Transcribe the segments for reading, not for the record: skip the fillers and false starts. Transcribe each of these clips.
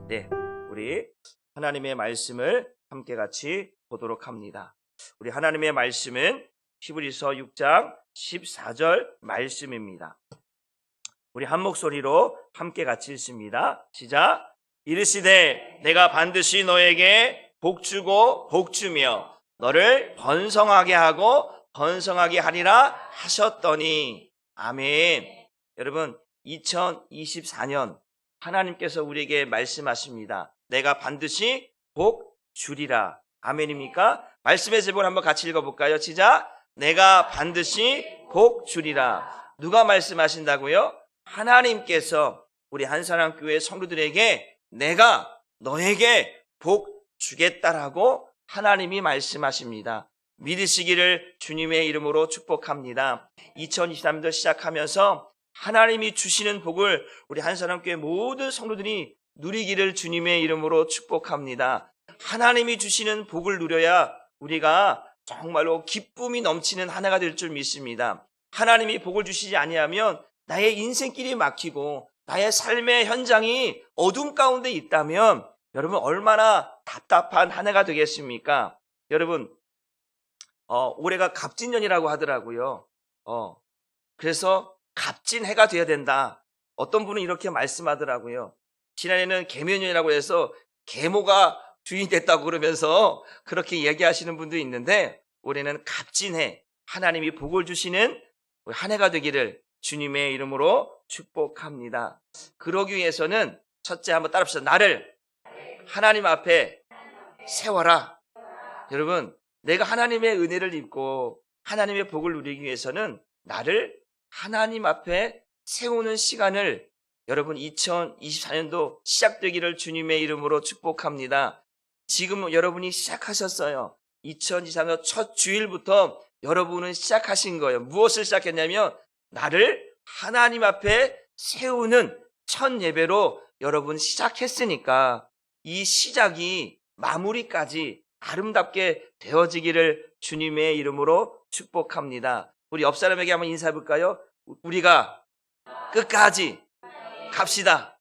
네, 우리 하나님의 말씀을 함께 같이 보도록 합니다. 우리 하나님의 말씀은 히브리서 6장 14절 말씀입니다. 우리 한 목소리로 함께 같이 읽습니다. 시작. 이르시되 내가 반드시 너에게 복주고 복주며 너를 번성하게 하고 번성하게 하리라 하셨더니. 아멘. 여러분, 2024년 하나님께서 우리에게 말씀하십니다. 내가 반드시 복 주리라. 아멘입니까? 말씀의 제목을 한번 같이 읽어볼까요? 시작. 내가 반드시 복 주리라. 누가 말씀하신다고요? 하나님께서 우리 한사랑교회 성도들에게 내가 너에게 복 주겠다라고 하나님이 말씀하십니다. 믿으시기를 주님의 이름으로 축복합니다. 2023년도 시작하면서 하나님이 주시는 복을 우리 한사랑교회 모든 성도들이 누리기를 주님의 이름으로 축복합니다. 하나님이 주시는 복을 누려야 우리가 정말로 기쁨이 넘치는 한 해가 될 줄 믿습니다. 하나님이 복을 주시지 아니하면 나의 인생길이 막히고 나의 삶의 현장이 어둠 가운데 있다면 여러분 얼마나 답답한 한 해가 되겠습니까? 여러분 올해가 갑진년이라고 하더라고요. 그래서 값진 해가 되어야 된다. 어떤 분은 이렇게 말씀하더라고요. 지난해는 개묘년이라고 해서 계모가 주인이 됐다고 그러면서 그렇게 얘기하시는 분도 있는데 올해는 값진 해, 하나님이 복을 주시는 한 해가 되기를 주님의 이름으로 축복합니다. 그러기 위해서는 첫째 한번 따라합시다. 나를 하나님 앞에 세워라. 여러분, 내가 하나님의 은혜를 입고 하나님의 복을 누리기 위해서는 나를 하나님 앞에 세우는 시간을 여러분 2024년도 시작되기를 주님의 이름으로 축복합니다. 지금 여러분이 시작하셨어요. 2023년 첫 주일부터 여러분은 시작하신 거예요. 무엇을 시작했냐면 나를 하나님 앞에 세우는 첫 예배로 여러분 시작했으니까 이 시작이 마무리까지 아름답게 되어지기를 주님의 이름으로 축복합니다. 우리 옆 사람에게 한번 인사해 볼까요? 우리가 끝까지 갑시다.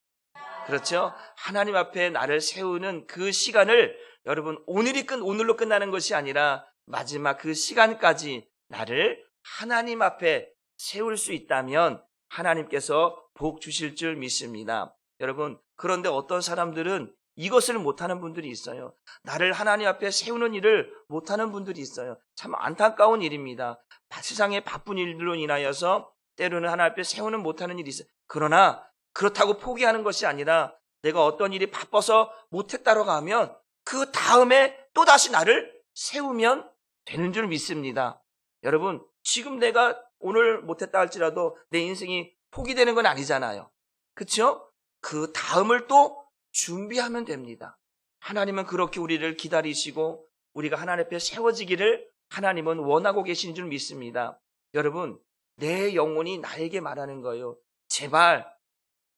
그렇죠? 하나님 앞에 나를 세우는 그 시간을 여러분 오늘로 끝나는 것이 아니라 마지막 그 시간까지 나를 하나님 앞에 세울 수 있다면 하나님께서 복 주실 줄 믿습니다. 여러분, 그런데 어떤 사람들은 이것을 못하는 분들이 있어요. 나를 하나님 앞에 세우는 일을 못하는 분들이 있어요. 참 안타까운 일입니다. 세상의 바쁜 일들로 인하여서 때로는 하나님 앞에 세우는 못하는 일이 있어요. 그러나 그렇다고 포기하는 것이 아니라 내가 어떤 일이 바빠서 못했다고 하면 그 다음에 또다시 나를 세우면 되는 줄 믿습니다. 여러분, 지금 내가 오늘 못했다 할지라도 내 인생이 포기되는 건 아니잖아요. 그렇죠? 그 다음을 또 준비하면 됩니다. 하나님은 그렇게 우리를 기다리시고 우리가 하나님 앞에 세워지기를 하나님은 원하고 계신 줄 믿습니다. 여러분, 내 영혼이 나에게 말하는 거예요. 제발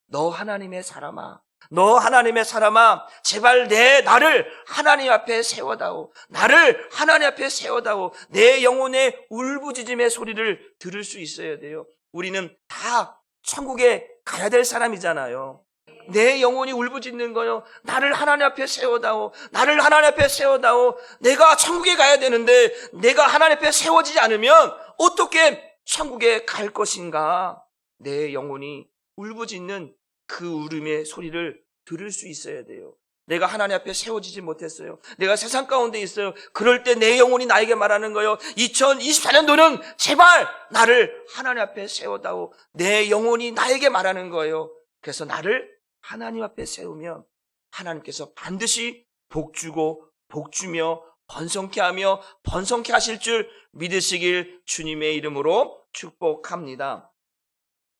너 하나님의 사람아, 너 하나님의 사람아, 제발 나를 하나님 앞에 세워다오. 나를 하나님 앞에 세워다오. 내 영혼의 울부짖음의 소리를 들을 수 있어야 돼요. 우리는 다 천국에 가야 될 사람이잖아요. 내 영혼이 울부짖는 거요. 나를 하나님 앞에 세워다오. 나를 하나님 앞에 세워다오. 내가 천국에 가야 되는데 내가 하나님 앞에 세워지지 않으면 어떻게 천국에 갈 것인가? 내 영혼이 울부짖는 그 울음의 소리를 들을 수 있어야 돼요. 내가 하나님 앞에 세워지지 못했어요. 내가 세상 가운데 있어요. 그럴 때 내 영혼이 나에게 말하는 거예요. 2024년도는 제발 나를 하나님 앞에 세워다오. 내 영혼이 나에게 말하는 거예요. 그래서 나를 하나님 앞에 세우면 하나님께서 반드시 복주고 복주며 번성케 하며 번성케 하실 줄 믿으시길 주님의 이름으로 축복합니다.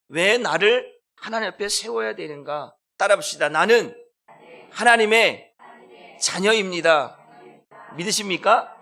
왜 나를 하나님 앞에 세워야 되는가? 따라합시다. 나는 하나님의 자녀입니다. 믿으십니까?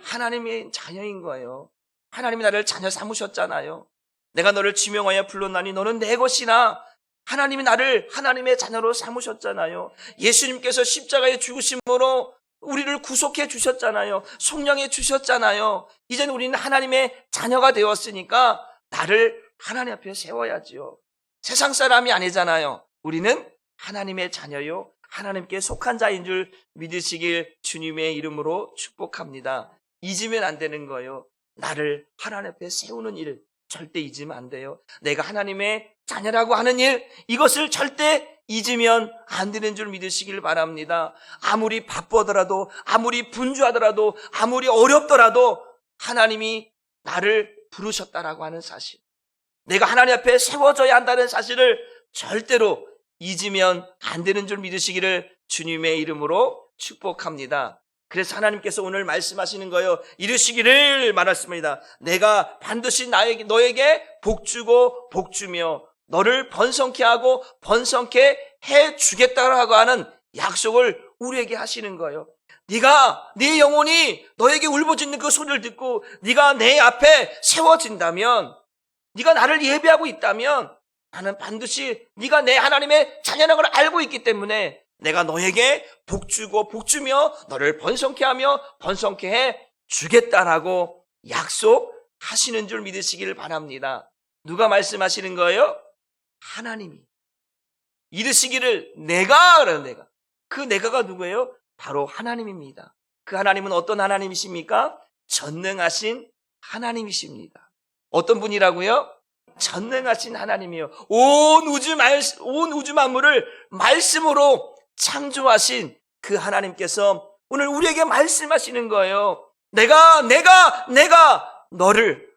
하나님의 자녀인 거예요. 하나님이 나를 자녀 삼으셨잖아요. 내가 너를 지명하여 불렀나니 너는 내 것이나. 하나님이 나를 하나님의 자녀로 삼으셨잖아요. 예수님께서 십자가의 죽으심으로 우리를 구속해 주셨잖아요. 속량해 주셨잖아요. 이제는 우리는 하나님의 자녀가 되었으니까 나를 하나님 앞에 세워야지요. 세상 사람이 아니잖아요. 우리는 하나님의 자녀요. 하나님께 속한 자인 줄 믿으시길 주님의 이름으로 축복합니다. 잊으면 안 되는 거예요. 나를 하나님 앞에 세우는 일 절대 잊으면 안 돼요. 내가 하나님의 자녀라고 하는 일, 이것을 절대 잊으면 안 되는 줄 믿으시길 바랍니다. 아무리 바쁘더라도, 아무리 분주하더라도, 아무리 어렵더라도 하나님이 나를 부르셨다라고 하는 사실, 내가 하나님 앞에 세워져야 한다는 사실을 절대로 잊으면 안 되는 줄 믿으시기를 주님의 이름으로 축복합니다. 그래서 하나님께서 오늘 말씀하시는 거예요. 이르시기를 말했습니다. 내가 반드시 너에게 복주고 복주며 너를 번성케 하고 번성케 해주겠다라고 하는 약속을 우리에게 하시는 거예요. 네가 네 영혼이 너에게 울부짖는 그 소리를 듣고 네가 내 앞에 세워진다면, 네가 나를 예배하고 있다면 나는 반드시 네가 내 하나님의 자녀라는 걸 알고 있기 때문에 내가 너에게 복주고 복주며 너를 번성케 하며 번성케 해 주겠다라고 약속하시는 줄 믿으시기를 바랍니다. 누가 말씀하시는 거예요? 하나님이. 이르시기를 내가. 그 내가가 누구예요? 바로 하나님입니다. 그 하나님은 어떤 하나님이십니까? 전능하신 하나님이십니다. 어떤 분이라고요? 전능하신 하나님이요. 온 우주 만물을 말씀으로 창조하신 그 하나님께서 오늘 우리에게 말씀하시는 거예요. 내가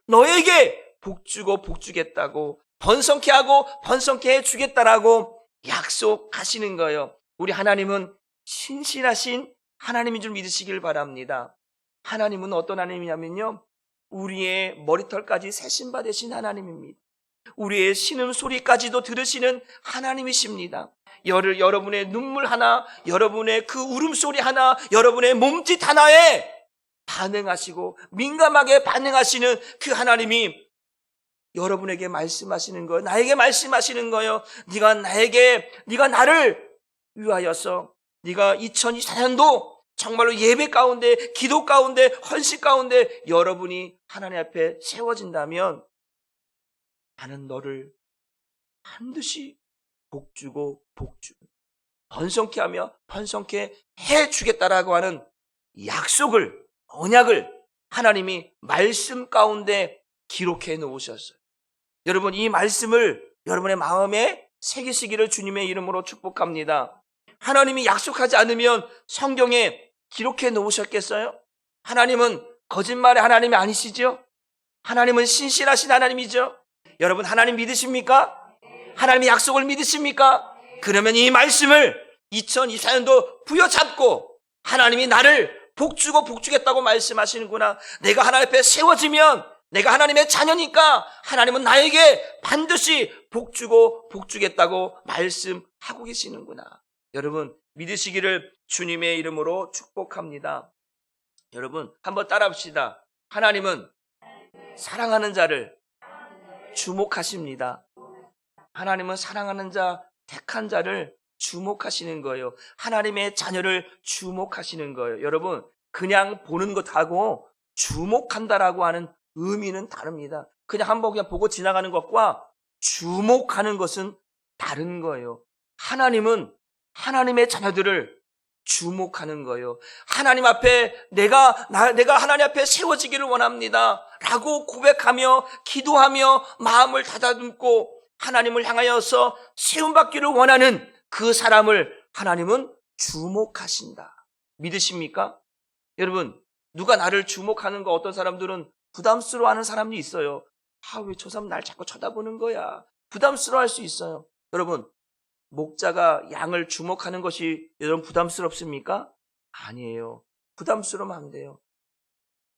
너에게 복주고 복주겠다고, 번성케 하고 번성케 해주겠다라고 약속하시는 거예요. 우리 하나님은 신실하신 하나님인 줄 믿으시길 바랍니다. 하나님은 어떤 하나님이냐면요, 우리의 머리털까지 세심바 되신 하나님입니다. 우리의 신음소리까지도 들으시는 하나님이십니다. 여러분의 눈물 하나, 여러분의 그 울음소리 하나, 여러분의 몸짓 하나에 반응하시고 민감하게 반응하시는 그 하나님이 여러분에게 말씀하시는 거예요. 나에게 말씀하시는 거예요. 네가 나를 위하여서 네가 2024년도 정말로 예배 가운데, 기도 가운데, 헌신 가운데 여러분이 하나님 앞에 세워진다면 나는 너를 반드시 복주고 번성케 하며 번성케 해주겠다라고 하는 약속을, 언약을 하나님이 말씀 가운데 기록해 놓으셨어요. 여러분, 이 말씀을 여러분의 마음에 새기시기를 주님의 이름으로 축복합니다. 하나님이 약속하지 않으면 성경에 기록해 놓으셨겠어요? 하나님은 거짓말의 하나님이 아니시죠? 하나님은 신실하신 하나님이죠? 여러분, 하나님 믿으십니까? 하나님의 약속을 믿으십니까? 그러면 이 말씀을 2024년도 부여잡고 하나님이 나를 복주고 복주겠다고 말씀하시는구나. 내가 하나님 앞에 세워지면 내가 하나님의 자녀니까 하나님은 나에게 반드시 복주고 복주겠다고 말씀하고 계시는구나. 여러분, 믿으시기를 주님의 이름으로 축복합니다. 여러분, 한번 따라합시다. 하나님은 사랑하는 자를 주목하십니다. 하나님은 사랑하는 자, 택한 자를 주목하시는 거예요. 하나님의 자녀를 주목하시는 거예요. 여러분, 그냥 보는 것하고 주목한다라고 하는 의미는 다릅니다. 그냥 한번 그냥 보고 지나가는 것과 주목하는 것은 다른 거예요. 하나님은 하나님의 자녀들을 주목하는 거예요. 하나님 앞에 내가 하나님 앞에 세워지기를 원합니다 라고 고백하며 기도하며 마음을 닫아듬고 하나님을 향하여서 세움받기를 원하는 그 사람을 하나님은 주목하신다. 믿으십니까? 여러분, 누가 나를 주목하는 거, 어떤 사람들은 부담스러워하는 사람이 있어요. 왜 저 사람 날 자꾸 쳐다보는 거야. 부담스러워할 수 있어요. 여러분, 목자가 양을 주목하는 것이 여러분 부담스럽습니까? 아니에요. 부담스러우면 안 돼요.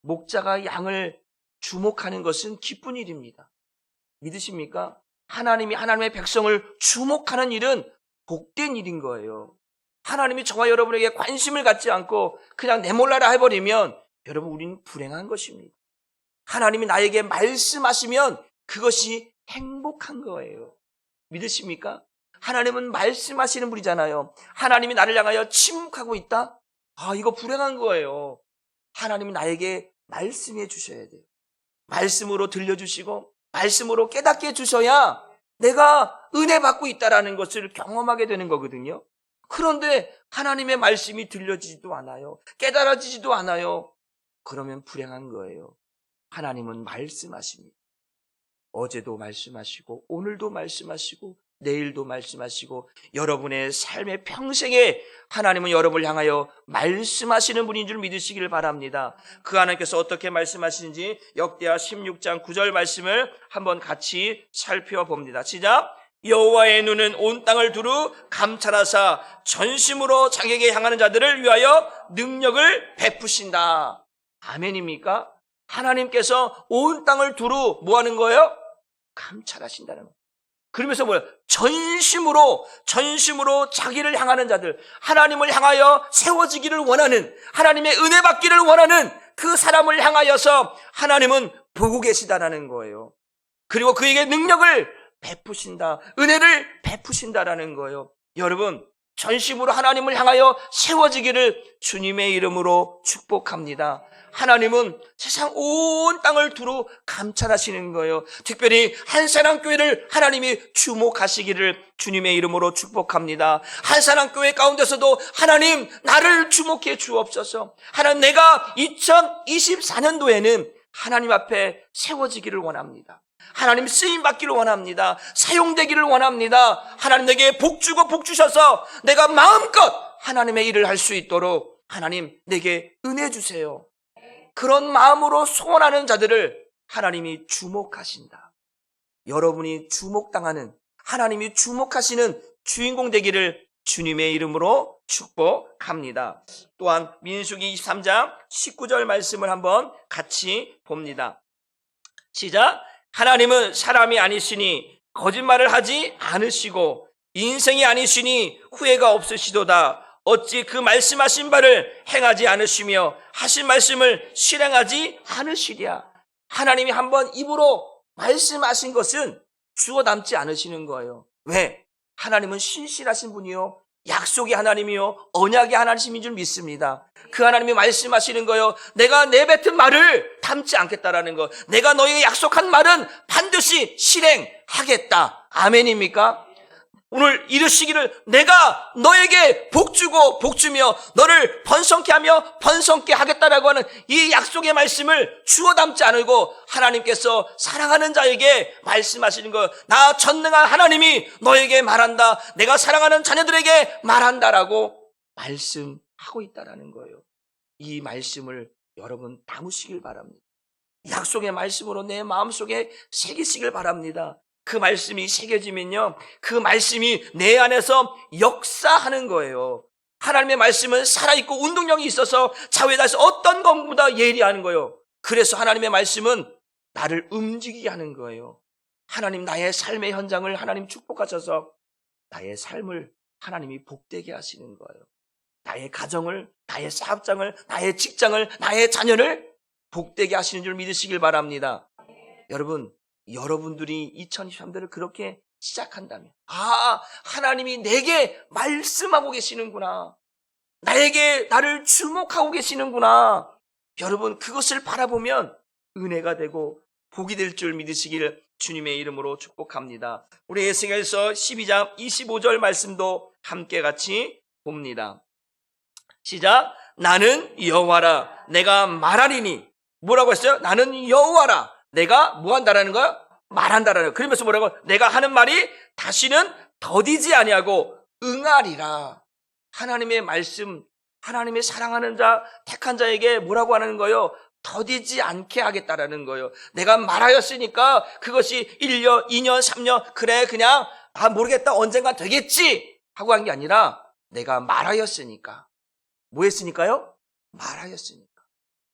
목자가 양을 주목하는 것은 기쁜 일입니다. 믿으십니까? 하나님이 하나님의 백성을 주목하는 일은 복된 일인 거예요. 하나님이 저와 여러분에게 관심을 갖지 않고 그냥 내몰라라 해버리면 여러분, 우리는 불행한 것입니다. 하나님이 나에게 말씀하시면 그것이 행복한 거예요. 믿으십니까? 하나님은 말씀하시는 분이잖아요. 하나님이 나를 향하여 침묵하고 있다? 이거 불행한 거예요. 하나님이 나에게 말씀해 주셔야 돼요. 말씀으로 들려주시고 말씀으로 깨닫게 해주셔야 내가 은혜 받고 있다라는 것을 경험하게 되는 거거든요. 그런데 하나님의 말씀이 들려지지도 않아요. 깨달아지지도 않아요. 그러면 불행한 거예요. 하나님은 말씀하십니다. 어제도 말씀하시고 오늘도 말씀하시고 내일도 말씀하시고 여러분의 삶의 평생에 하나님은 여러분을 향하여 말씀하시는 분인 줄 믿으시길 바랍니다. 그 하나님께서 어떻게 말씀하시는지 역대하 16장 9절 말씀을 한번 같이 살펴봅니다. 시작! 여호와의 눈은 온 땅을 두루 감찰하사 전심으로 자기에게 향하는 자들을 위하여 능력을 베푸신다. 아멘입니까? 하나님께서 온 땅을 두루 뭐 하는 거예요? 감찰하신다는 거예요. 그러면서 뭐예요? 전심으로 자기를 향하는 자들, 하나님을 향하여 세워지기를 원하는, 하나님의 은혜 받기를 원하는 그 사람을 향하여서 하나님은 보고 계시다라는 거예요. 그리고 그에게 능력을 베푸신다, 은혜를 베푸신다라는 거예요. 여러분, 전심으로 하나님을 향하여 세워지기를 주님의 이름으로 축복합니다. 하나님은 세상 온 땅을 두루 감찰하시는 거예요. 특별히 한사랑교회를 하나님이 주목하시기를 주님의 이름으로 축복합니다. 한사랑교회 가운데서도 하나님 나를 주목해 주옵소서. 하나님, 내가 2024년도에는 하나님 앞에 세워지기를 원합니다. 하나님 쓰임받기를 원합니다. 사용되기를 원합니다. 하나님 내게 복 주고 복 주셔서 내가 마음껏 하나님의 일을 할 수 있도록 하나님 내게 은혜 주세요. 그런 마음으로 소원하는 자들을 하나님이 주목하신다. 여러분이 주목당하는, 하나님이 주목하시는 주인공 되기를 주님의 이름으로 축복합니다. 또한 민수기 23장 19절 말씀을 한번 같이 봅니다. 시작! 하나님은 사람이 아니시니 거짓말을 하지 않으시고 인생이 아니시니 후회가 없으시도다. 어찌 그 말씀하신 바를 행하지 않으시며 하신 말씀을 실행하지 않으시랴. 하나님이 한번 입으로 말씀하신 것은 주워 담지 않으시는 거예요. 왜? 하나님은 신실하신 분이요, 약속의 하나님이요, 언약의 하나님인 줄 믿습니다. 그 하나님이 말씀하시는 거요, 내가 내뱉은 말을 담지 않겠다라는 거, 내가 너에게 약속한 말은 반드시 실행하겠다. 아멘입니까? 오늘 이르시기를 내가 너에게 복주고 복주며 너를 번성케 하며 번성케 하겠다라고 하는 이 약속의 말씀을 주워 담지 않고 하나님께서 사랑하는 자에게 말씀하시는 거, 나 전능한 하나님이 너에게 말한다, 내가 사랑하는 자녀들에게 말한다라고 말씀하고 있다라는 거예요. 이 말씀을 여러분 담으시길 바랍니다. 약속의 말씀으로 내 마음속에 새기시길 바랍니다. 그 말씀이 새겨지면요, 그 말씀이 내 안에서 역사하는 거예요. 하나님의 말씀은 살아있고 운동력이 있어서 자회다에서 어떤 것보다 예리하는 거예요. 그래서 하나님의 말씀은 나를 움직이게 하는 거예요. 하나님, 나의 삶의 현장을 하나님 축복하셔서 나의 삶을 하나님이 복되게 하시는 거예요. 나의 가정을, 나의 사업장을, 나의 직장을, 나의 자녀를 복되게 하시는 줄 믿으시길 바랍니다. 여러분들이 2023년을 그렇게 시작한다면, 하나님이 내게 말씀하고 계시는구나, 나를 주목하고 계시는구나, 여러분 그것을 바라보면 은혜가 되고 복이 될 줄 믿으시기를 주님의 이름으로 축복합니다. 우리 에스겔서 12장 25절 말씀도 함께 같이 봅니다. 시작! 나는 여호와라, 내가 말하리니. 뭐라고 했어요? 나는 여호와라, 내가 뭐 한다라는 거야? 말한다라는 거야. 그러면서 뭐라고? 내가 하는 말이 다시는 더디지 아니하고 응하리라. 하나님의 말씀, 하나님의 사랑하는 자, 택한 자에게 뭐라고 하는 거예요? 더디지 않게 하겠다라는 거예요. 내가 말하였으니까 그것이 1년, 2년, 3년, 그래 그냥 모르겠다, 언젠간 되겠지 하고 한 게 아니라 내가 말하였으니까. 뭐 했으니까요? 말하였으니까.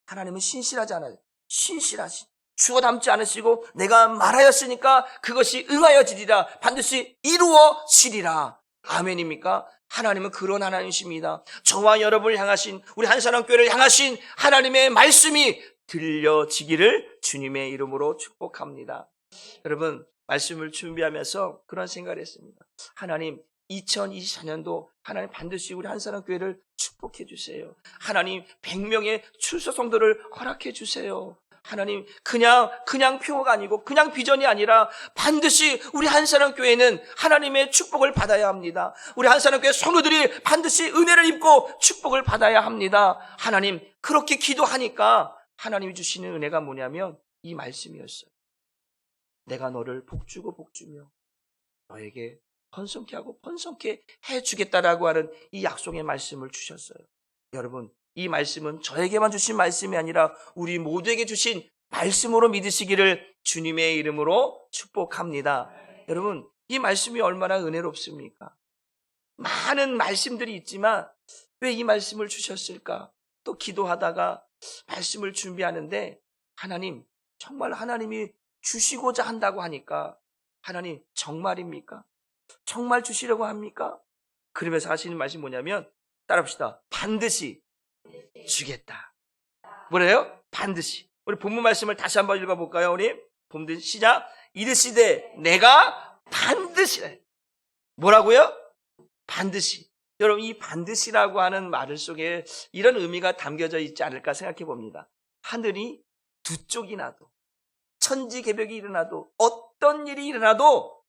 하나님은 신실하지 않아요. 신실하시, 주워 담지 않으시고 내가 말하였으니까 그것이 응하여지리라, 반드시 이루어지리라. 아멘입니까? 하나님은 그런 하나님이십니다. 저와 여러분을 향하신, 우리 한사랑교회를 향하신 하나님의 말씀이 들려지기를 주님의 이름으로 축복합니다. 여러분, 말씀을 준비하면서 그런 생각을 했습니다. 하나님, 2024년도 하나님 반드시 우리 한사랑교회를 축복해 주세요. 하나님 100명의 출소 성도를 허락해 주세요. 하나님 그냥 표가 아니고 그냥 비전이 아니라 반드시 우리 한사랑교회는 하나님의 축복을 받아야 합니다. 우리 한사랑교회 성도들이 반드시 은혜를 입고 축복을 받아야 합니다. 하나님 그렇게 기도하니까 하나님이 주시는 은혜가 뭐냐면 이 말씀이었어요. 내가 너를 복주고 복주며 너에게 번성케 하고 번성케 해주겠다라고 하는 이 약속의 말씀을 주셨어요. 여러분 이 말씀은 저에게만 주신 말씀이 아니라 우리 모두에게 주신 말씀으로 믿으시기를 주님의 이름으로 축복합니다. 여러분 이 말씀이 얼마나 은혜롭습니까? 많은 말씀들이 있지만 왜 이 말씀을 주셨을까? 또 기도하다가 말씀을 준비하는데 하나님 정말 하나님이 주시고자 한다고 하니까 하나님 정말입니까? 정말 주시려고 합니까? 그러면서 하시는 말씀이 뭐냐면 따라합시다. 반드시 주겠다. 뭐래요? 반드시. 우리 본문 말씀을 다시 한번 읽어볼까요? 우리 본문 시작. 이르시되 내가 반드시. 뭐라고요? 반드시. 여러분 이 반드시라고 하는 말 속에 이런 의미가 담겨져 있지 않을까 생각해 봅니다. 하늘이 두 쪽이 나도 천지개벽이 일어나도 어떤 일이 일어나도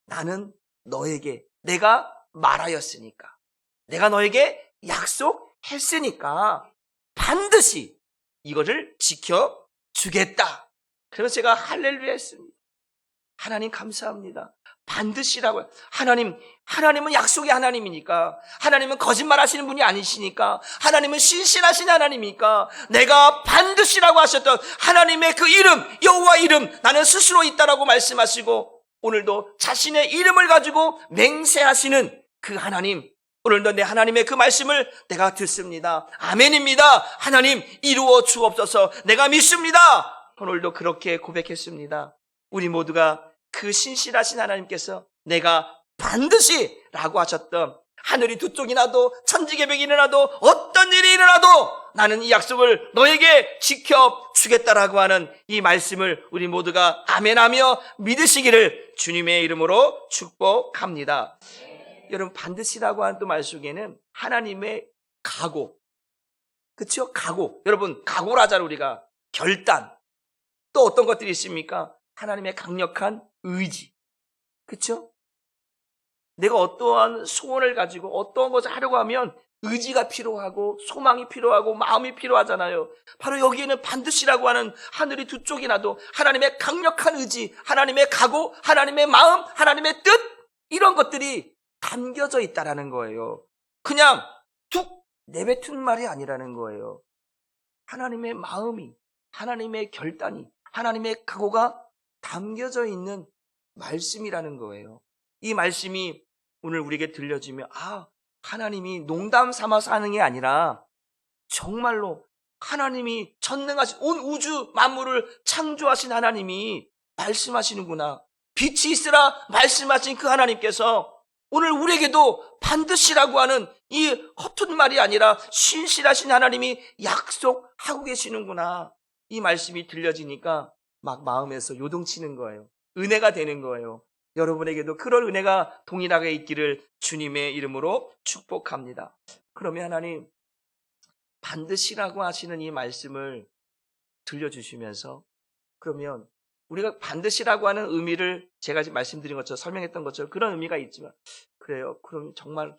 나는 너에게 내가 말하였으니까 내가 너에게 약속했으니까 반드시 이거를 지켜주겠다. 그래서 제가 할렐루야 했습니다. 하나님 감사합니다. 반드시라고요. 하나님은 약속의 하나님이니까 하나님은 거짓말 하시는 분이 아니시니까 하나님은 신실하신 하나님이니까 내가 반드시라고 하셨던 하나님의 그 이름 여호와 이름 나는 스스로 있다라고 말씀하시고 오늘도 자신의 이름을 가지고 맹세하시는 그 하나님 오늘도 내 하나님의 그 말씀을 내가 듣습니다. 아멘입니다. 하나님 이루어 주옵소서. 내가 믿습니다. 오늘도 그렇게 고백했습니다. 우리 모두가 그 신실하신 하나님께서 내가 반드시 라고 하셨던 하늘이 두 쪽이 나도 천지개벽이 일어나도 어떤 일이 일어나도 나는 이 약속을 너에게 지켜주겠다라고 하는 이 말씀을 우리 모두가 아멘하며 믿으시기를 주님의 이름으로 축복합니다. 여러분 반드시라고 하는 또 말 속에는 하나님의 각오, 그렇죠? 각오. 여러분 각오를 하잖아요. 우리가 결단. 또 어떤 것들이 있습니까? 하나님의 강력한 의지. 그렇죠? 내가 어떠한 소원을 가지고 어떠한 것을 하려고 하면 의지가 필요하고 소망이 필요하고 마음이 필요하잖아요. 바로 여기에는 반드시라고 하는 하늘이 두 쪽이 나도 하나님의 강력한 의지, 하나님의 각오, 하나님의 마음, 하나님의 뜻 이런 것들이 담겨져 있다라는 거예요. 그냥 툭 내뱉은 말이 아니라는 거예요. 하나님의 마음이, 하나님의 결단이, 하나님의 각오가 담겨져 있는 말씀이라는 거예요. 이 말씀이 오늘 우리에게 들려지면 하나님이 농담 삼아서 하는 게 아니라 정말로 하나님이 전능하신 온 우주 만물을 창조하신 하나님이 말씀하시는구나. 빛이 있으라 말씀하신 그 하나님께서 오늘 우리에게도 반드시라고 하는 이 허튼 말이 아니라 신실하신 하나님이 약속하고 계시는구나. 이 말씀이 들려지니까 막 마음에서 요동치는 거예요. 은혜가 되는 거예요. 여러분에게도 그런 은혜가 동일하게 있기를 주님의 이름으로 축복합니다. 그러면 하나님 반드시라고 하시는 이 말씀을 들려주시면서 그러면 우리가 반드시라고 하는 의미를 제가 지금 말씀드린 것처럼 설명했던 것처럼 그런 의미가 있지만 그래요. 그럼 정말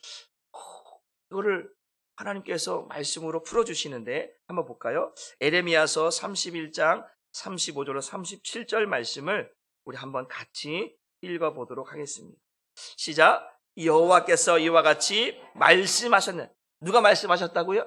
이거를 하나님께서 말씀으로 풀어주시는데 한번 볼까요? 에레미야서 31장 35절로 37절 말씀을 우리 한번 같이 읽어보도록 하겠습니다. 시작. 여호와께서 이와 같이 말씀하셨네. 누가 말씀하셨다고요?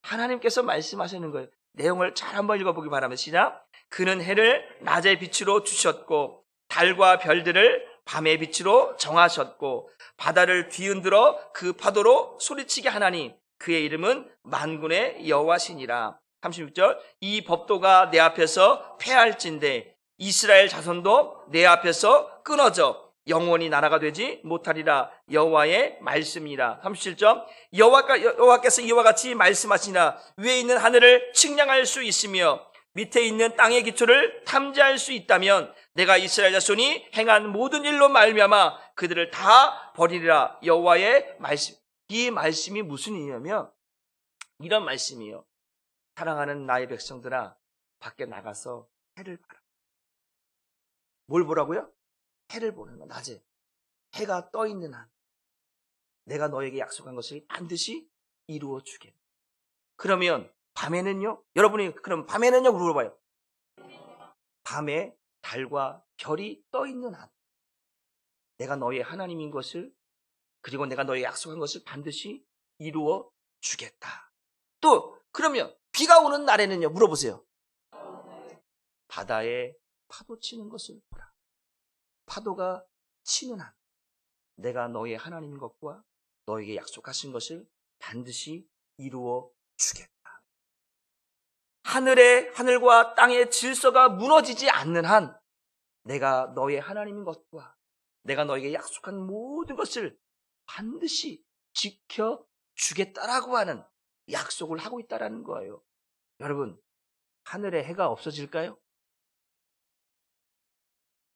하나님께서 말씀하시는 거예요. 내용을 잘 한번 읽어보기 바랍니다. 시작. 그는 해를 낮의 빛으로 주셨고 달과 별들을 밤의 빛으로 정하셨고 바다를 뒤흔들어 그 파도로 소리치게 하나니 그의 이름은 만군의 여호와시니라. 36절. 이 법도가 내 앞에서 패할진대 이스라엘 자손도 내 앞에서 끊어져 영원히 나라가 되지 못하리라. 여호와의 말씀이라. 37절. 여호와께서 이와 같이 말씀하시나 위에 있는 하늘을 측량할 수 있으며 밑에 있는 땅의 기초를 탐지할 수 있다면 내가 이스라엘 자손이 행한 모든 일로 말미암아 그들을 다 버리리라. 여호와의 말씀. 이 말씀이 무슨 의미냐면 이런 말씀이에요. 사랑하는 나의 백성들아, 밖에 나가서 해를 봐라. 뭘 보라고요? 해를 보는 거. 낮에 해가 떠 있는 한 내가 너에게 약속한 것을 반드시 이루어 주겠다. 그러면 밤에는요? 여러분이 그럼 밤에는요? 물어봐요. 밤에 달과 별이 떠 있는 한 내가 너의 하나님인 것을, 그리고 내가 너의 약속한 것을 반드시 이루어 주겠다. 또 그러면 비가 오는 날에는요? 물어보세요. 바다에 파도 치는 것을 보라. 파도가 치는 한 내가 너의 하나님인 것과 너에게 약속하신 것을 반드시 이루어 주겠다. 하늘과 땅의 질서가 무너지지 않는 한 내가 너의 하나님인 것과 내가 너에게 약속한 모든 것을 반드시 지켜주겠다라고 하는 약속을 하고 있다라는 거예요. 여러분, 하늘에 해가 없어질까요?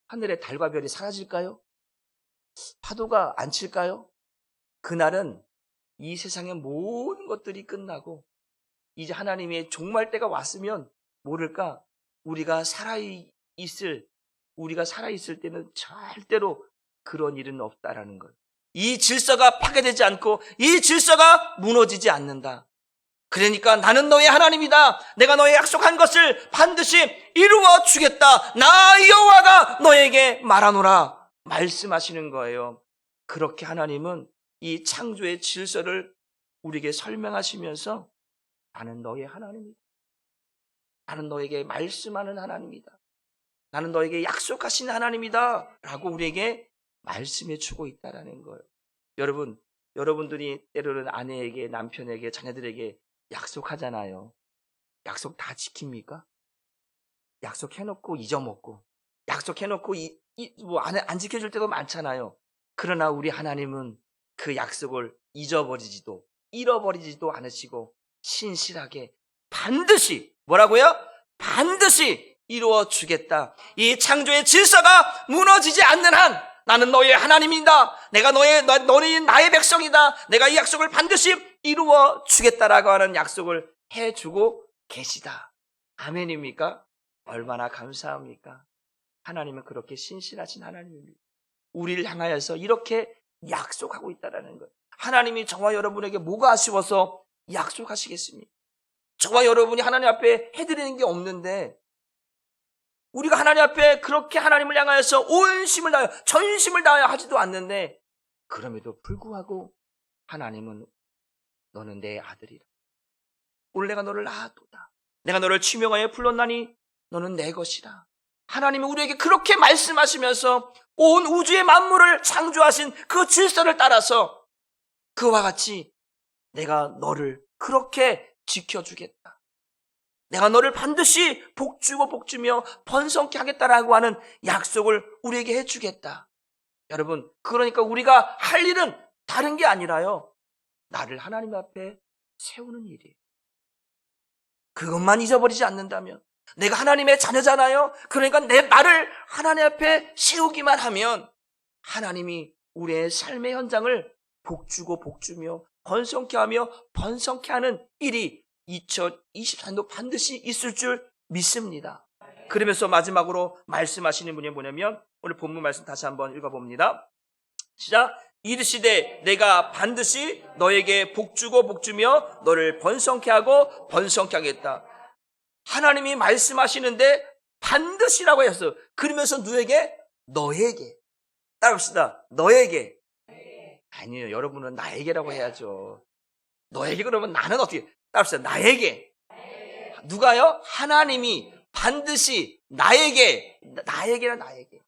하늘에 달과 별이 사라질까요? 파도가 안 칠까요? 그날은 이 세상의 모든 것들이 끝나고 이제 하나님의 종말 때가 왔으면 모를까 우리가 살아있을 때는 절대로 그런 일은 없다라는 걸. 이 질서가 파괴되지 않고 이 질서가 무너지지 않는다. 그러니까 나는 너의 하나님이다. 내가 너의 약속한 것을 반드시 이루어 주겠다. 나 여호와가 너에게 말하노라 말씀하시는 거예요. 그렇게 하나님은 이 창조의 질서를 우리에게 설명하시면서 나는 너의 하나님이다. 나는 너에게 말씀하는 하나님이다. 나는 너에게 약속하신 하나님이다. 라고 우리에게 말씀해 주고 있다라는 거예요. 여러분들이 때로는 아내에게, 남편에게, 자녀들에게 약속하잖아요. 약속 다 지킵니까? 약속해놓고 잊어먹고, 약속해놓고 안 지켜줄 때도 많잖아요. 그러나 우리 하나님은 그 약속을 잃어버리지도 않으시고 신실하게 반드시 뭐라고요? 반드시 이루어 주겠다. 이 창조의 질서가 무너지지 않는 한 나는 너의 하나님이다. 너는 나의 백성이다. 내가 이 약속을 반드시 이루어 주겠다라고 하는 약속을 해주고 계시다. 아멘입니까? 얼마나 감사합니까? 하나님은 그렇게 신실하신 하나님입니다. 우리를 향하여서 이렇게 약속하고 있다라는 것. 하나님이 저와 여러분에게 뭐가 아쉬워서 약속하시겠습니까? 저와 여러분이 하나님 앞에 해드리는 게 없는데 우리가 하나님 앞에 그렇게 하나님을 향하여서 온 힘을 다하여 전심을 다하여 하지도 않는데 그럼에도 불구하고 하나님은 너는 내 아들이라. 오늘 내가 너를 낳았도다. 내가 너를 지명하여 불렀나니 너는 내 것이라. 하나님은 우리에게 그렇게 말씀하시면서 온 우주의 만물을 창조하신 그 질서를 따라서 그와 같이 내가 너를 그렇게 지켜주겠다. 내가 너를 반드시 복주고 복주며 번성케 하겠다라고 하는 약속을 우리에게 해주겠다. 여러분, 그러니까 우리가 할 일은 다른 게 아니라요. 나를 하나님 앞에 세우는 일이에요. 그것만 잊어버리지 않는다면 내가 하나님의 자녀잖아요. 그러니까 나를 하나님 앞에 세우기만 하면 하나님이 우리의 삶의 현장을 복주고 복주며 번성케 하며 번성케 하는 일이 2024년도 반드시 있을 줄 믿습니다. 그러면서 마지막으로 말씀하시는 분이 뭐냐면 오늘 본문 말씀 다시 한번 읽어봅니다. 시작. 이르시되 내가 반드시 너에게 복주고 복주며 너를 번성케 하고 번성케 하겠다. 하나님이 말씀하시는데 반드시라고 했어요. 그러면서 누구에게? 너에게. 따라합시다. 너에게. 아니요, 여러분은 나에게라고 해야죠. 너에게 그러면 나는 어떻게? 따라합시다. 나에게. 누가요? 하나님이 반드시 나에게라 나에게.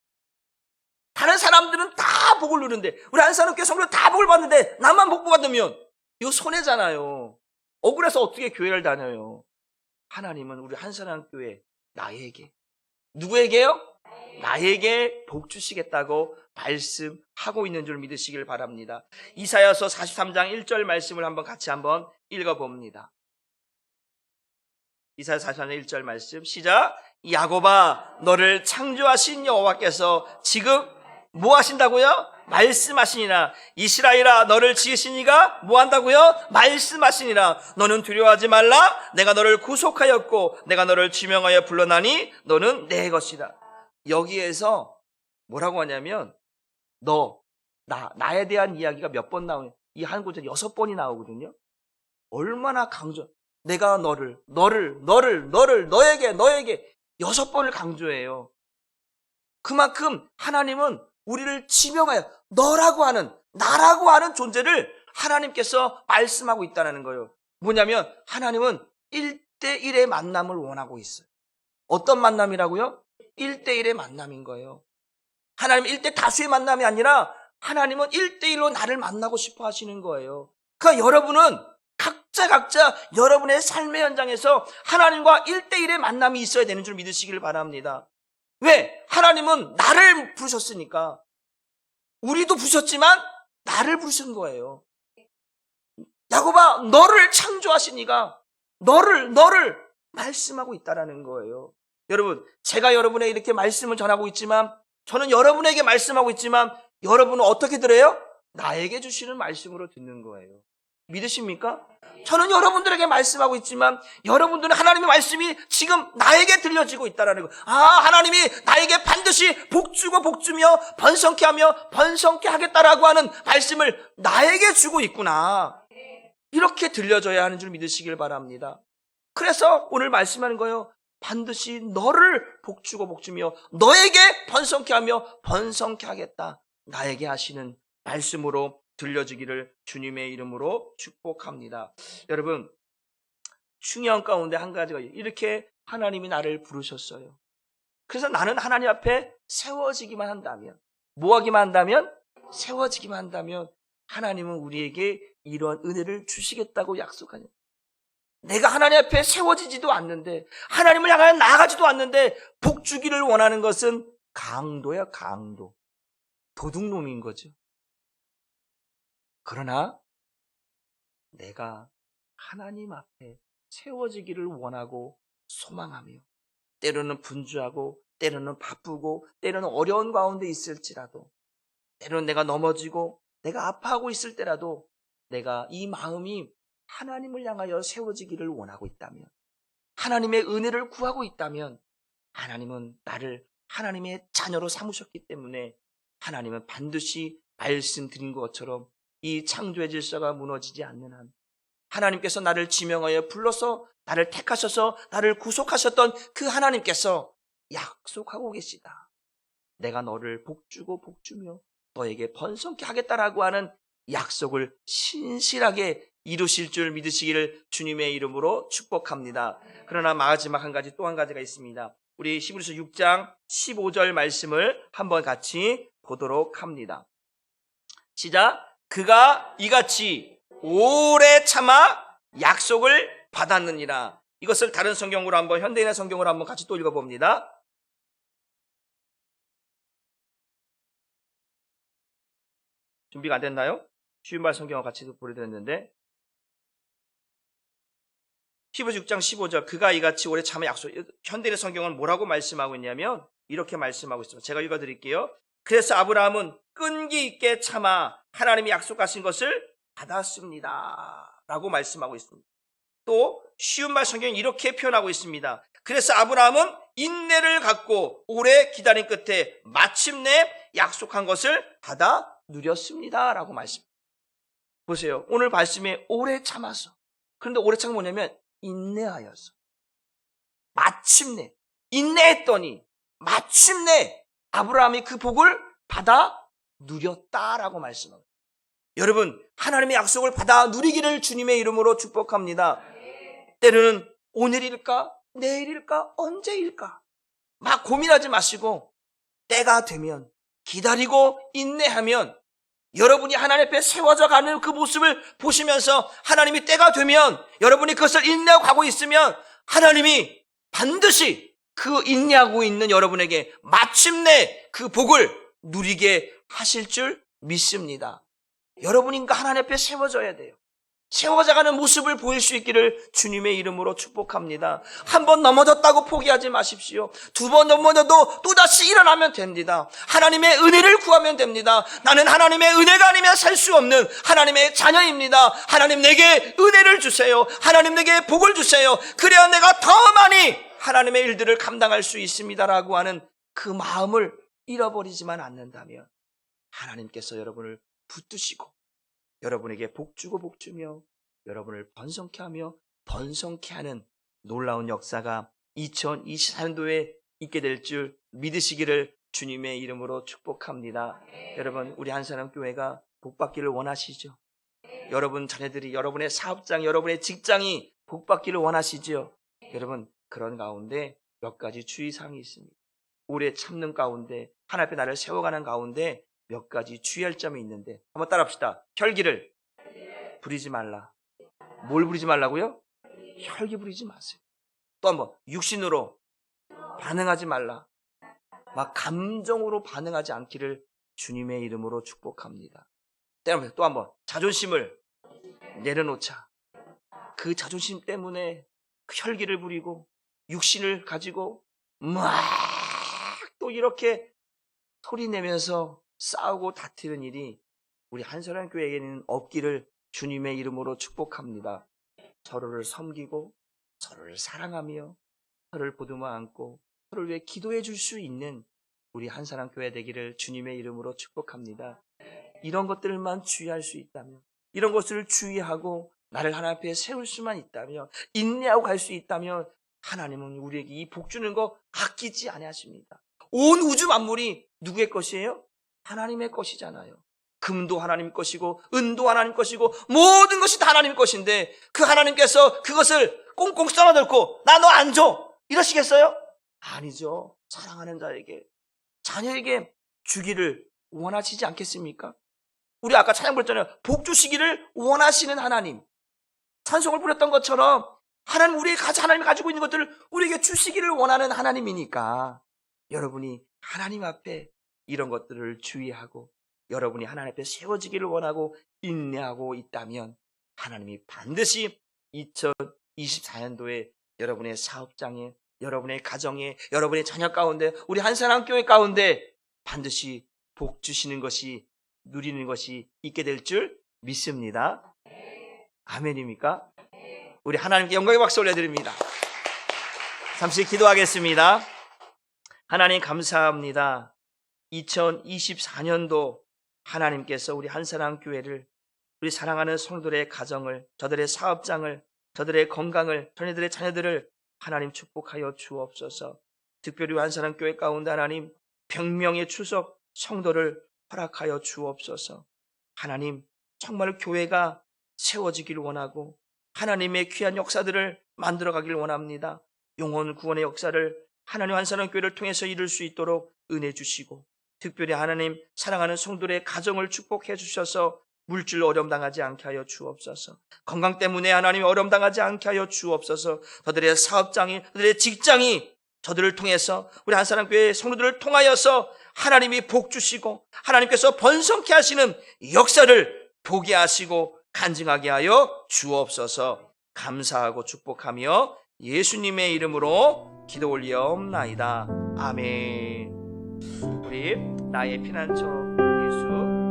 다른 사람들은 다 복을 누르는데 우리 한산업교회 성도들 다 복을 받는데 나만 복 받으면 이거 손해잖아요. 억울해서 어떻게 교회를 다녀요? 하나님은 우리 한산업교회 나에게. 누구에게요? 나에게 복 주시겠다고 말씀하고 있는 줄 믿으시길 바랍니다. 이사야서 43장 1절 말씀을 같이 한번 읽어봅니다. 이사야 43장 1절 말씀 시작. 야곱아 너를 창조하신 여호와께서 지금 뭐 하신다고요? 말씀하시니라. 이스라엘아, 너를 지으신 이가 뭐 한다고요? 말씀하시니라. 너는 두려워하지 말라. 내가 너를 구속하였고 내가 너를 지명하여 불러나니 너는 내 것이다. 여기에서 뭐라고 하냐면 나에 대한 이야기가 몇 번 나오냐, 이 한 구절에 6번이 나오거든요. 얼마나 강조, 내가 너에게 6번을 강조해요. 그만큼 하나님은 우리를 지명하여 나라고 하는 존재를 하나님께서 말씀하고 있다는 거예요. 뭐냐면 하나님은 1대1의 만남을 원하고 있어요. 어떤 만남이라고요? 1대1의 만남인 거예요. 하나님은 1대 다수의 만남이 아니라 하나님은 1대1로 나를 만나고 싶어 하시는 거예요. 그러니까 여러분은 각자 여러분의 삶의 현장에서 하나님과 1대1의 만남이 있어야 되는 줄 믿으시길 바랍니다. 왜? 하나님은 나를 부르셨으니까. 우리도 부르셨지만 나를 부르신 거예요. 야곱아, 너를 창조하시니까 너를 말씀하고 있다라는 거예요. 여러분, 제가 여러분에게 이렇게 말씀을 전하고 있지만, 저는 여러분에게 말씀하고 있지만 여러분은 어떻게 들어요? 나에게 주시는 말씀으로 듣는 거예요. 믿으십니까? 저는 여러분들에게 말씀하고 있지만 여러분들은 하나님의 말씀이 지금 나에게 들려지고 있다는 거예요. 하나님이 나에게 반드시 복주고 복주며 번성케 하며 번성케 하겠다라고 하는 말씀을 나에게 주고 있구나. 이렇게 들려져야 하는 줄 믿으시길 바랍니다. 그래서 오늘 말씀하는 거예요. 반드시 너를 복주고 복주며 너에게 번성케 하며 번성케 하겠다. 나에게 하시는 말씀으로 들려지기를 주님의 이름으로 축복합니다. 여러분, 중요한 가운데 한 가지가 이렇게 하나님이 나를 부르셨어요. 그래서 나는 하나님 앞에 세워지기만 한다면, 뭐 하기만 한다면? 세워지기만 한다면 하나님은 우리에게 이런 은혜를 주시겠다고 약속하냐. 내가 하나님 앞에 세워지지도 않는데, 하나님을 향하여 나아가지도 않는데 복주기를 원하는 것은 강도야, 강도. 도둑놈인 거죠. 그러나 내가 하나님 앞에 세워지기를 원하고 소망하며, 때로는 분주하고 때로는 바쁘고 때로는 어려운 가운데 있을지라도, 때로는 내가 넘어지고 내가 아파하고 있을 때라도 내가 이 마음이 하나님을 향하여 세워지기를 원하고 있다면, 하나님의 은혜를 구하고 있다면, 하나님은 나를 하나님의 자녀로 삼으셨기 때문에 하나님은 반드시 말씀드린 것처럼 이 창조의 질서가 무너지지 않는 한, 하나님께서 나를 지명하여 불러서 나를 택하셔서 나를 구속하셨던 그 하나님께서 약속하고 계시다. 내가 너를 복주고 복주며 너에게 번성케 하겠다라고 하는 약속을 신실하게 이루실 줄 믿으시기를 주님의 이름으로 축복합니다. 그러나 마지막 또 한 가지가 있습니다. 우리 히브리서 6장 15절 말씀을 한번 같이 보도록 합니다. 시작. 그가 이같이 오래 참아 약속을 받았느니라. 이것을 다른 성경으로 한번, 현대인의 성경으로 한번 같이 또 읽어봅니다. 준비가 안 됐나요? 쉬운 말 성경을 같이 보내드렸는데, 히브리서 6장 15절, 그가 이같이 오래 참아 약속. 현대인의 성경은 뭐라고 말씀하고 있냐면 이렇게 말씀하고 있습니다. 제가 읽어드릴게요. 그래서 아브라함은 끈기 있게 참아 하나님이 약속하신 것을 받았습니다 라고 말씀하고 있습니다. 또 쉬운 말 성경은 이렇게 표현하고 있습니다. 그래서 아브라함은 인내를 갖고 오래 기다린 끝에 마침내 약속한 것을 받아 누렸습니다 라고 말씀합니다. 보세요. 오늘 말씀에 오래 참아서, 그런데 오래 참은 뭐냐면 인내하여서, 마침내 인내했더니 마침내 아브라함이 그 복을 받아 누렸다라고 말씀합니다. 여러분, 하나님의 약속을 받아 누리기를 주님의 이름으로 축복합니다. 때로는 오늘일까? 내일일까? 언제일까? 막 고민하지 마시고 때가 되면, 기다리고 인내하면, 여러분이 하나님 앞에 세워져 가는 그 모습을 보시면서 하나님이 때가 되면 여러분이 그것을 인내하고 가고 있으면 하나님이 반드시 그 인내하고 있는 여러분에게 마침내 그 복을 누리게 하실 줄 믿습니다. 여러분인가 하나님 앞에 세워져야 돼요. 세워져가는 모습을 보일 수 있기를 주님의 이름으로 축복합니다. 한 번 넘어졌다고 포기하지 마십시오. 두 번 넘어져도 또다시 일어나면 됩니다. 하나님의 은혜를 구하면 됩니다. 나는 하나님의 은혜가 아니면 살 수 없는 하나님의 자녀입니다. 하나님 내게 은혜를 주세요. 하나님 내게 복을 주세요. 그래야 내가 더 많이 하나님의 일들을 감당할 수 있습니다라고 하는 그 마음을 잃어버리지만 않는다면 하나님께서 여러분을 붙드시고 여러분에게 복주고 복주며 여러분을 번성케 하며 번성케 하는 놀라운 역사가 2024년도에 있게 될 줄 믿으시기를 주님의 이름으로 축복합니다. 여러분, 우리 한사람교회가 복받기를 원하시죠? 여러분 자녀들이, 여러분의 사업장, 여러분의 직장이 복받기를 원하시죠? 여러분, 그런 가운데 몇 가지 주의사항이 있습니다. 오래 참는 가운데 하나님 앞에 나를 세워가는 가운데 몇 가지 주의할 점이 있는데 한번 따라합시다. 혈기를 부리지 말라. 뭘 부리지 말라고요? 혈기 부리지 마세요. 또 한번 육신으로 반응하지 말라. 막 감정으로 반응하지 않기를 주님의 이름으로 축복합니다. 또 한번 자존심을 내려놓자. 그 자존심 때문에 그 혈기를 부리고 육신을 가지고 막 또 이렇게 소리 내면서 싸우고 다투는 일이 우리 한사람교회에게는 없기를 주님의 이름으로 축복합니다. 서로를 섬기고 서로를 사랑하며 서로를 보듬어 안고 서로를 위해 기도해 줄 수 있는 우리 한사람교회 되기를 주님의 이름으로 축복합니다. 이런 것들만 주의할 수 있다면, 이런 것을 주의하고 나를 하나님 앞에 세울 수만 있다면, 인내하고 갈 수 있다면 하나님은 우리에게 이 복 주는 거 아끼지 아니하십니다. 온 우주 만물이 누구의 것이에요? 하나님의 것이잖아요. 금도 하나님 것이고 은도 하나님 것이고 모든 것이 다 하나님 것인데 그 하나님께서 그것을 꽁꽁 싸놔놓고 나 너 안 줘 이러시겠어요? 아니죠. 사랑하는 자에게, 자녀에게 주기를 원하시지 않겠습니까? 우리 아까 찬양 부렸잖아요. 복 주시기를 원하시는 하나님. 찬송을 부렸던 것처럼 하나님, 하나님이 가지고 있는 것들을 우리에게 주시기를 원하는 하나님이니까 여러분이 하나님 앞에 이런 것들을 주의하고 여러분이 하나님 앞에 세워지기를 원하고 인내하고 있다면 하나님이 반드시 2024년도에 여러분의 사업장에, 여러분의 가정에, 여러분의 자녀 가운데, 우리 한사람교회 가운데 반드시 복 주시는 것이, 누리는 것이 있게 될 줄 믿습니다. 아멘입니까? 우리 하나님께 영광의 박수 올려드립니다. 잠시 기도하겠습니다. 하나님 감사합니다. 2024년도 하나님께서 우리 한사람교회를, 우리 사랑하는 성도들의 가정을, 저들의 사업장을, 저들의 건강을, 저희들의 자녀들을 하나님 축복하여 주옵소서. 특별히 한사람교회 가운데 하나님 병명의 추석 성도를 허락하여 주옵소서. 하나님 정말 교회가 세워지기를 원하고 하나님의 귀한 역사들을 만들어가기를 원합니다. 영혼 구원의 역사를 하나님 한사람교회를 통해서 이룰 수 있도록 은혜 주시고 특별히 하나님 사랑하는 성도들의 가정을 축복해 주셔서 물질로 어려움 당하지 않게 하여 주옵소서. 건강 때문에 하나님 어려움 당하지 않게 하여 주옵소서. 저들의 사업장이, 저들의 직장이 저들을 통해서 우리 한사람교회 성도들을 통하여서 하나님이 복 주시고 하나님께서 번성케 하시는 역사를 보게 하시고 간증하게 하여 주옵소서. 감사하고 축복하며 예수님의 이름으로 기도 올리옵나이다. 아멘. 우리 나의 피난처 예수